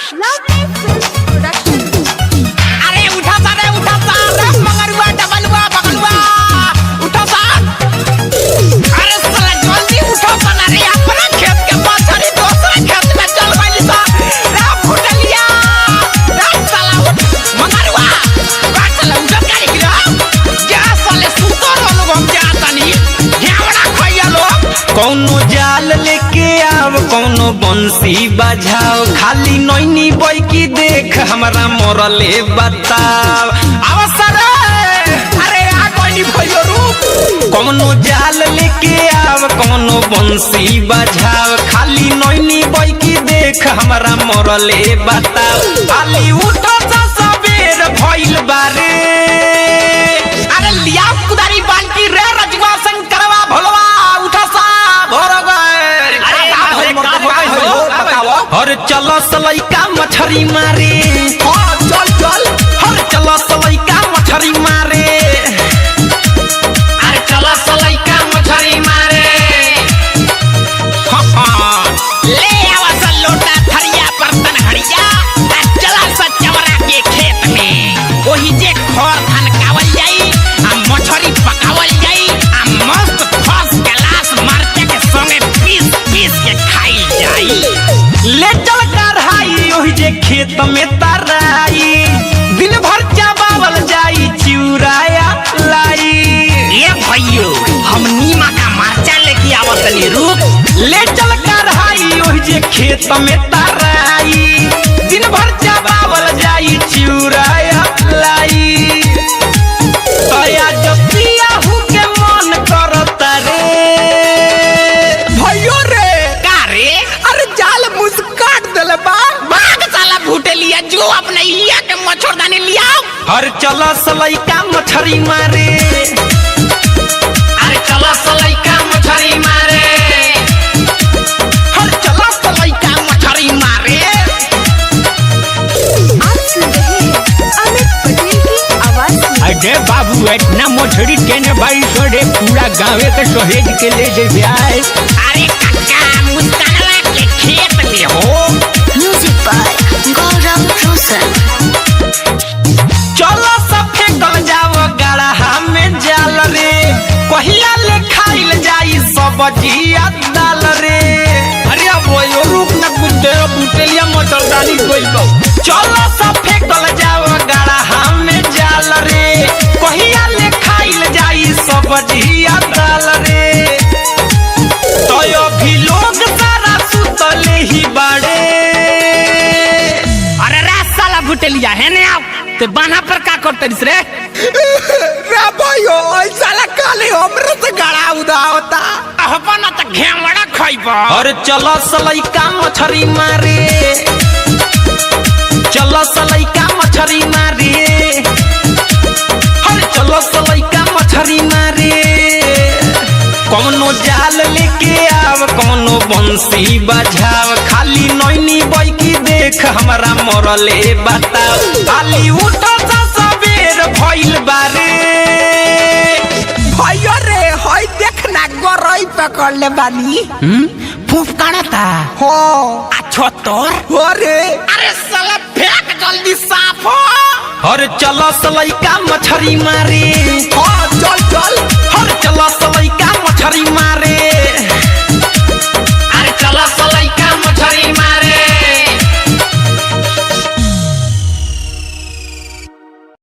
Lovely Film Production. अरे उठा सा रे मंगरुआ डबलुआ बगलुआ उठा सा। अरे साला जल्दी उठो बना रे अपना खेत के पास अरे दूसरा खेत में चल वाली सा रा फुटलिया रा साला उठ मंगरुआ रा साला उठ गाड़ी गिरा जा साले सुतो रोलो हम जाता नहीं घेवड़ा खइया लोग। कौनो जाल लेके आव कौनो बंसी बजाओ खाली नैनी बोई की देख हमरा मोरले बताओ अवसर अरे आ कोई नहीं भइयो रूप। कौनो जाल लेके आव कौनो बंसी बजाओ खाली नैनी बोई की देख हमरा मोरले बताओ खाली उठो सा सबेर भइल बारे। अरे लिया कुदारी बाल्टी रे रजवा शंकरवा भोलवा उठा सा भोर गए। हर चलो सलैका मछरी मारे चल चल हर चलो सलैका मछरी मारे अरे चला सलैका मछरी मारे ले आवा सा लोटा थरिया बर्तन हड़िया चला सा चवरा के खेत में वही जे खर धान कावल जाई आ मछरी पकावल जाई आ मस्त फर्स्ट क्लास मरचा के संगे पीस पीस के खाई जाई। ले चल कढ़ाई ओही जे खेत में तराई दिन भर चावल जाई चिउराया लाई। ये भइयो हम नीमा का मरचा लेके आवत नी रुक। ले चल कढ़ाई ओही जे खेत में तराई दिन भर चावल जाई चिउराया लाई। तया जतिया हु के मन करता रे भइयो रे का रे अरे जाल मुस काट देले बा भाग साला भूटे लिया जो अपने लिया के मच्छरदानी लिया। हर चला सलैका मछरी मारे अरे चला सलैका मछरी मारे हर चला सलैका मछरी मारे। आप सुन रहे हैं अमित पटेल की आवाज में। अरे बाबू इतना मछली केने भाई सोडे पूरा गाँवे के सहेज के ले जे आए। अरे कक्का मुस्कानवा के खेत में हो म्यूजिक बाय गौरव रोशन। चलो सफे गल जाओ गड़हा में जाल रे कहिया ले खाइल जाई सब्जिया दाल रे। अरे अब वो रुक न बुझे बुटेलिया मच्छरदानी कोई को। चलो सफे गल जाओ गड़हा में जाल रे कहिया ले खाइल जाई सब्जिया दाल रे। तो अभी लोग सारा सुतले ही बाड़े। अरे रे साला भूटे लिया है ने आप ते बाना पर का करते रे रे भाइयो ओइ साला काले हमरे से गड़ा उदा होता अपन त घेवड़ा खइबा। और चलो सलैका मछरी मारे चलो सलैका मछरी मारे हर चलो सलैका मछरी मारे। कौनो जाल लेके आव कौनो बंसी बजाव खाली नैनी बोई की देख हमरा मोरले बताओ खाली उठो सा सबेर भइल बारे। भाइयो रे होय देखना गरई पकड़ ले बानी फूफ काढ़ता हो अच्छो तोर हो रे अरे साला फेंक जल्दी साफ हो। हर चलो सलैका मछरी मारे हाँ चल चल हर चलो सलैका मछरी मारे